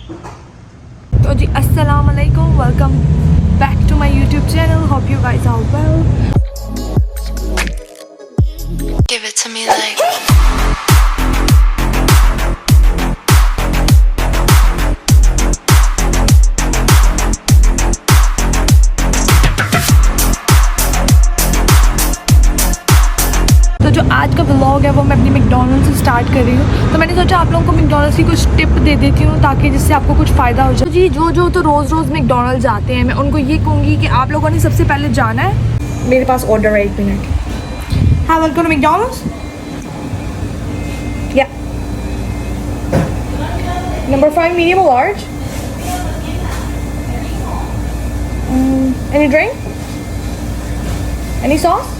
तो जी अस्सलाम वालेकुम, welcome back to my YouTube channel. Hope you guys are well. Give it to me like तो जो आज का व्लॉग है वो मैं अपनी मैकडॉनल्ड्स से स्टार्ट कर रही हूँ। तो मैंने सोचा आप लोगों को मैकडॉनल्ड्स की कुछ टिप दे देती हूँ ताकि जिससे आपको कुछ फ़ायदा हो जाए। तो जी जो तो रोज़ मैकडॉनल्ड्स आते हैं, मैं उनको ये कहूँगी कि आप लोगों ने सबसे पहले जाना है। मेरे पास ऑर्डर है, 1 मिनट। हाँ, वेलकम टू मैकडॉनल्ड्स। या number 5 medium large. Any drink, any sauce,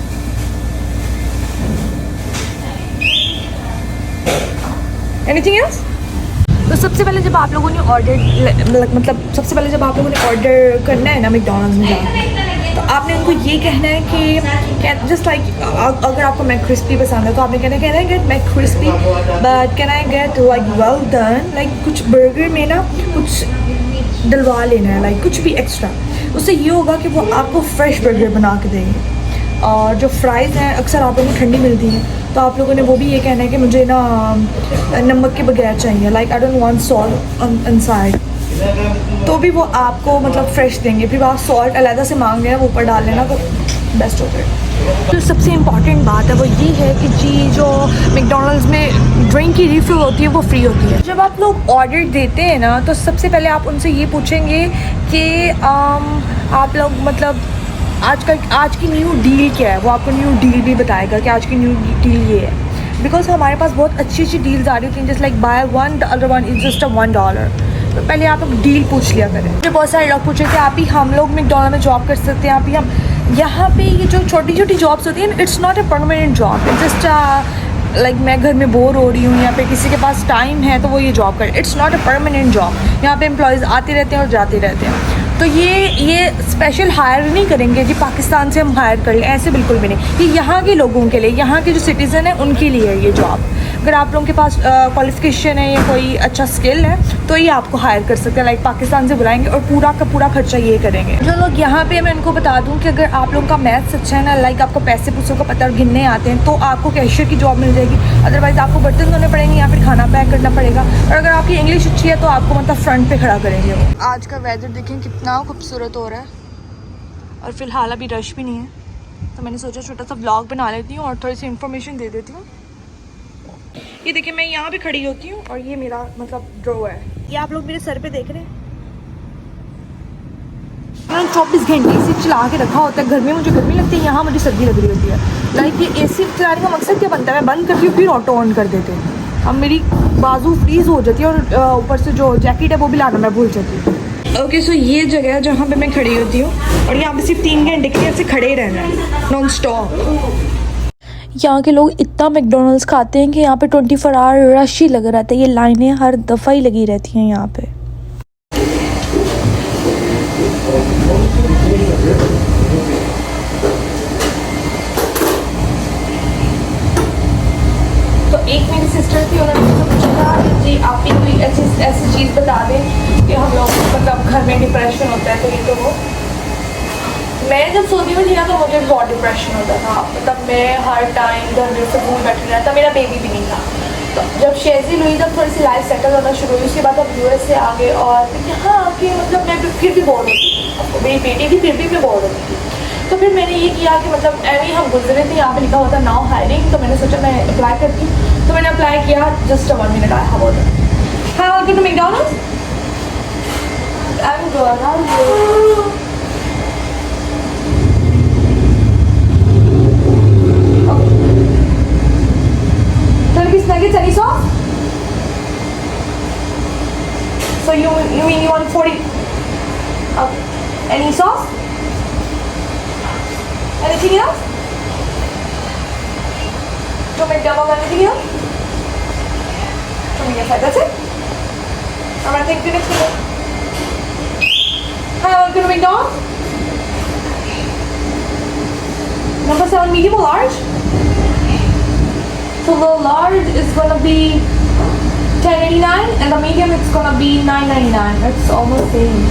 anything else? तो सबसे पहले जब आप लोगों ने सबसे पहले जब आप लोगों ने ऑर्डर करना है ना मैकडॉनल्ड्स में जाकर, तो आपने उनको ये कहना है कि जस्ट लाइक अगर आपको मैक क्रिस्पी पसंद है तो आपने कहना है get McCrispy but can I get like well done. Like कुछ बर्गर में ना कुछ डलवा लेना है, लाइक कुछ भी एक्स्ट्रा। उससे ये होगा कि वो आपको फ्रेश बर्गर बना के देंगे। और जो फ्राइज़ हैं अक्सर आप लोगों को ठंडी मिलती हैं, तो आप लोगों ने वो भी ये कहना है कि मुझे ना नमक के बगैर चाहिए, like I don't want salt inside. तो भी वो आपको मतलब फ्रेश देंगे। फिर आप सॉल्ट अलग से मांग रहे हैं, वो ऊपर डाल लेना तो बेस्ट होता है। तो सबसे इम्पॉर्टेंट बात है वो ये है कि जी जो मैकडॉनल्ड्स में ड्रिंक की रिफ़िल होती है वो फ्री होती है। जब आप लोग ऑर्डर देते हैं ना, तो सबसे पहले आप उनसे ये पूछेंगे कि आप लोग मतलब आज की न्यू डील क्या है। वो आपको न्यू डील भी बताएगा कि आज की न्यू डील ये है। बिकॉज हमारे पास बहुत अच्छी डील्स आ रही होती हैं, just like by one the other one is just $1। तो पहले आप लोग डील पूछ लिया करें। मुझे बहुत सारे लोग पूछे थे आप ही हम लोग मैकडॉनल्ड में जॉब कर सकते हैं, आप ही हम यहाँ पे ये जो छोटी जॉब्स होती हैं, it's not a permanent job, it's just like मैं घर में बोर हो रही हूँ या फिर किसी के पास टाइम है तो वो ये जॉब करे। It's not a permanent job. यहाँ पे एम्प्लॉयज़ आते रहते हैं और जाते रहते हैं। तो ये स्पेशल हायर नहीं करेंगे जी पाकिस्तान से हम हायर कर लें, ऐसे बिल्कुल भी नहीं। ये यहाँ के लोगों के लिए, यहाँ के जो सिटीज़न है उनके लिए है ये जॉब। अगर आप लोगों के पास क्वालिफ़िकेशन है या कोई अच्छा स्किल है तो ये आपको हायर कर सकते हैं। लाइक पाकिस्तान से बुलाएंगे और पूरा का पूरा खर्चा ये करेंगे। जो लोग यहाँ पे मैं उनको बता दूँ कि अगर आप लोगों का मैथ्स अच्छा है ना, लाइक आपको पैसे पूसों का पता गिनने आते हैं, तो आपको कैशियर की जॉब मिल जाएगी। अदरवाइज़ आपको बर्तन धोने पड़ेंगे या फिर खाना पैक करना पड़ेगा। और अगर आपकी इंग्लिश अच्छी है तो आपको मतलब फ्रंट पे खड़ा करेंगे वो। आज का वेदर देखें कितना खूबसूरत हो रहा है और फिलहाल अभी रश भी नहीं है, तो मैंने सोचा छोटा सा व्लॉग बना लेती हूँ और थोड़ी सी इन्फॉर्मेशन दे देती हूँ। ये देखिए मैं यहाँ पे खड़ी होती हूँ और ये मेरा मतलब ड्रॉवर है। ये आप लोग मेरे सर पे देख रहे हैं, 24 घंटे एसी चला के रखा होता है। घर में मुझे गर्मी लगती है, यहाँ मुझे सर्दी लग रही होती है। लाइक ये एसी चलाने का मकसद क्या बनता है, मैं बंद करती हूँ फिर ऑटो ऑन कर देते हैं। अब मेरी बाजू फ्रीज हो जाती है और ऊपर से जो जैकेट है वो भी लाना मैं भूल जाती हूँ। ओके सो ये जगह है जहाँ पे मैं खड़ी होती हूँ और यहाँ पे सिर्फ 3 घंटे के लिए ऐसे खड़े ही रहना है नॉन स्टॉप। यहाँ के लोग इतना मैकडॉनल्ड्स खाते हैं कि यहाँ पे 24 आवर रश ही लगा रहता है। ये लाइनें हर दफ़ा ही लगी रहती हैं यहाँ पे। तो एक मेरी सिस्टर थी, उन्होंने मुझसे पूछा था कि जी आप भी कोई ऐसी चीज़ बता दें कि हम लोग मतलब घर में डिप्रेशन होता है तो ये तो वो। मैं जब सोती हुई थी ना तो मुझे बहुत डिप्रेशन होता था। मतलब मैं हर टाइम घर में सुकून बैठे रहता, मेरा बेबी भी नहीं था। तो जब शेजिल हुई तब थोड़ी सी लाइफ सेटल होना शुरू हुई। उसके बाद अब यूएस से आ गए और यहाँ आके मतलब मैं फिर भी बोर होती थी। मेरी बेटी थी फिर भी मैं बोर होती थी। तो फिर मैंने ये किया कि मतलब एवं हम गुजरे थे, यहाँ पे लिखा हुआ था नाउ हायरिंग, तो मैंने सोचा मैं अप्लाई करती हूँ। तो मैंने अप्लाई किया। जस्ट 1 मिनट आया हाँ बोल। हाँ welcome to McDonald's. I am good, how are you? Nuggets, any sauce? So you mean you want 40? Okay. Any sauce? Anything else? To make double, anything else? To make a side, that's it? Alright, thank you. Next one. Hi, welcome to McDonald's. Number 7, medium or large? So the large is gonna be 10.99 and the medium it's gonna be 9.99. It's almost same.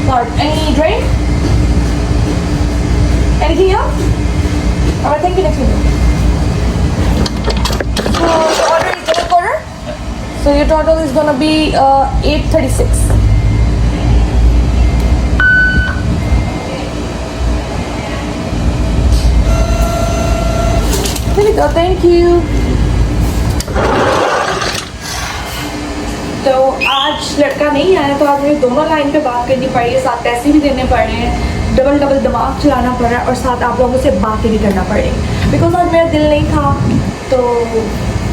What? Any drink? Anything else? Alright, thank you. Next video. So the order is double quarter. So your total is gonna be 836. Here we go. Thank you. तो आज लड़का नहीं आया तो आज मुझे दोनों line पे बात करनी पड़ी है, साथ पैसे भी देने पड़ रहे हैं, डबल दिमाग चलाना पड़ रहा है और साथ आप लोगों से बातें भी करना पड़ेगी बिकॉज आज मेरा दिल नहीं था। तो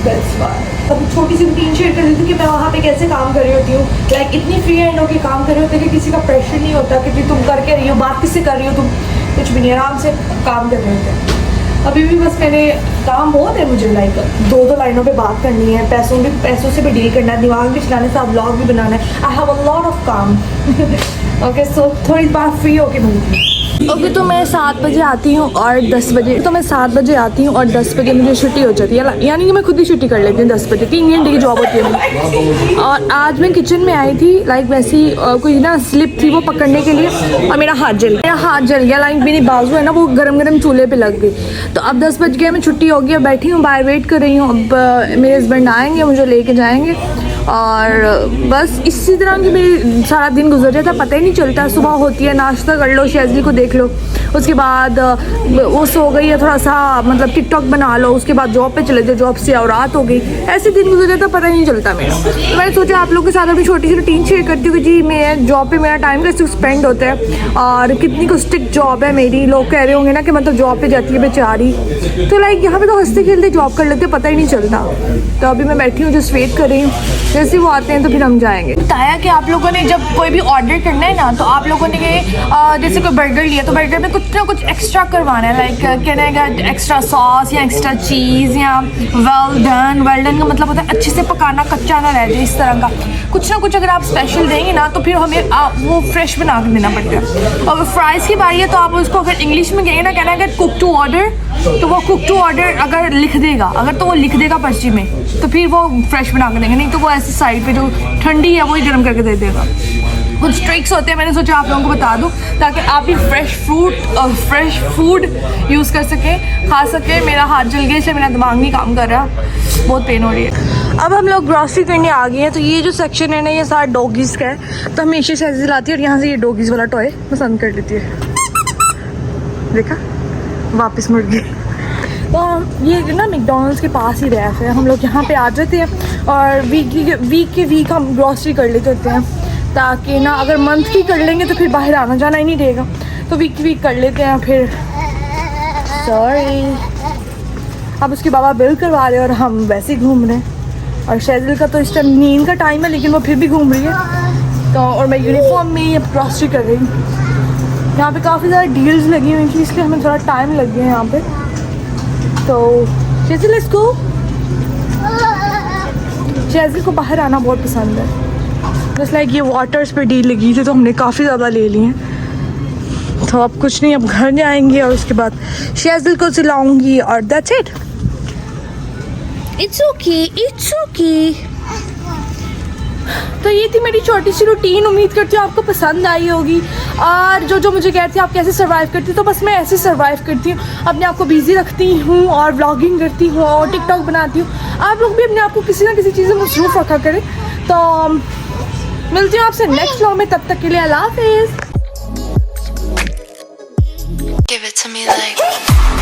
दैट्स व्हाई अभी छोटी सी रूटीन शेयर कर रही थी कि मैं वहाँ पे कैसे काम कर रही होती हूँ, लाइक इतनी फ्री हैंड होकर काम कर रही होती है कि किसी का प्रेशर नहीं होता कि तुम करके रही हो, बात किससे कर रही हो, तुम कुछ भी नहीं, आराम से काम कर रहे होते हैं। अभी भी बस मैंने काम बहुत है मुझे, लाइक दो लाइनों पे बात करनी है, पैसों से भी डील करना है, दिमाग भी चलाने से, व्लॉग भी बनाना है। I have a lot of काम। ओके सो थोड़ी बात फ्री होके मिलती। ओके तो मैं 7 बजे आती हूँ और 10 बजे और 10 बजे मुझे छुट्टी हो जाती है, यानी कि मैं खुद ही छुट्टी कर लेती हूँ 10 बजे। 3 घंटे की जॉब होती है। और आज मैं किचन में आई थी, लाइक वैसी कोई ना स्लिप थी वो पकड़ने के लिए और मेरा हाथ जल गया, लाइक मेरी बाजू है ना वो गरम चूल्हे पे लग गई। तो अब 10 बज गए, मैं छुट्टी हो गई, बैठी हूँ बाहर वेट कर रही हूँ। अब मेरे हस्बैंड आएंगे, मुझे लेके जाएंगे और बस इसी तरह की मेरी सारा दिन गुजर जाता है, पता ही नहीं चलता। सुबह होती है, नाश्ता कर लो, शेजली को देख लो, उसके बाद वो सो गई है, थोड़ा सा मतलब टिकटॉक बना लो, उसके बाद जॉब पे चले जाओ, जॉब से और रात हो गई, ऐसे दिन गुजर जाता पता ही नहीं चलता मेरा। तो मैंने सोचा आप लोगों के साथ अपनी छोटी सी रूटीन शेयर करती हूँ कि जी मैं जॉब पे मेरा टाइम कैसे स्पेंड होता है और कितनी कुछ स्ट्रिक्ट जॉब है मेरी। लोग कह रहे होंगे ना कि मतलब जॉब पे जाती है बेचारी, तो लाइक यहाँ पे तो हंसते खेलते जॉब कर लेते, पता ही नहीं चलता। तो अभी मैं बैठी हूँ, जस्ट वेट कर रही हूँ, जैसे वो आते हैं तो फिर हम जाएंगे। बताया कि आप लोगों ने जब कोई भी ऑर्डर करना है ना, तो आप लोगों ने जैसे कोई बर्गर लिया तो बर्गर में कुछ ना कुछ एक्स्ट्रा करवाना है, लाइक कहना है एक्स्ट्रा सॉस या एक्स्ट्रा चीज़ या वेल डन का मतलब होता है अच्छे से पकाना, कच्चा ना रह जाए, इस तरह का कुछ ना कुछ अगर आप स्पेशल देंगे ना तो फिर हमें वो फ्रेश बना कर देना पड़ता है। और फ्राइज़ की बारी है तो आप उसको अगर इंग्लिश में कहेंगे ना, कहना है कुक टू ऑर्डर, तो वो कुक टू ऑर्डर अगर लिख देगा, अगर तो वो लिख देगा पर्ची में, तो फिर वो फ्रेश बना कर देंगे, नहीं तो वो ऐसी साइड पे जो ठंडी है वो ही गर्म करके दे देगा। कुछ ट्रिक्स होते हैं, मैंने सोचा आप लोगों को बता दूं ताकि आप भी फ्रेश फूड यूज़ कर सकें, खा सकें। मेरा हाथ जल गया इसलिए मेरा दिमाग नहीं काम कर रहा, बहुत पेन हो रही है। अब हम लोग ग्रॉसरी करने आ गए हैं। तो ये जो सेक्शन है ना, ये सारा डॉगीज़ का है, तो हमेशा से ऐसे लाती है और यहाँ से ये डॉगीज़ वाला टॉय पसंद कर लेती है। देखा, वापस मुड़ गई। तो ये ना मैकडॉनल्ड्स के पास ही रैफ है, हम लोग यहाँ पे आ जाते हैं और वीक हम ग्रॉसरी कर लेते होते हैं, ताकि ना अगर मंथ की कर लेंगे तो फिर बाहर आना जाना ही नहीं रहेगा, तो वीक कर लेते हैं। फिर सॉरी, अब उसके बाबा बिल करवा रहे हैं और हम वैसे ही घूम रहे हैं। और शैजल का तो इस टाइम नींद का टाइम है, लेकिन वो फिर भी घूम रही है। तो और मैं यूनिफॉर्म में ही अब ग्रॉसरी कर रही हूँ। यहाँ पे काफ़ी ज़्यादा डील्स लगी हुई थी, इसलिए हमें थोड़ा टाइम लग गया यहाँ पे। तो शैजल लेट्स गो। शैजल को बाहर आना बहुत पसंद है, जस्ट लाइक ये वाटर्स पे डील लगी थी तो हमने काफ़ी ज़्यादा ले ली हैं। तो अब कुछ नहीं, अब घर जाएंगे और उसके बाद शैजल को सिलाऊंगी और दैट्स इट। It's okay. तो ये थी मेरी छोटी सी रूटीन, उम्मीद करती हूँ आपको पसंद आई होगी। और जो मुझे कहते हैं आप कैसे सर्वाइव करती हो, तो बस मैं ऐसे सर्वाइव करती हूँ, अपने आप को बिजी रखती हूँ और व्लॉगिंग करती हूँ और टिकटॉक बनाती हूँ। आप लोग भी अपने आप को किसी ना किसी चीज़ में मसरूफ़ रखा करें। तो मिलती हूँ आपसे नेक्स्ट व्लॉग में, तब तक के लिए अल्लाह हाफिज़। Give it to me like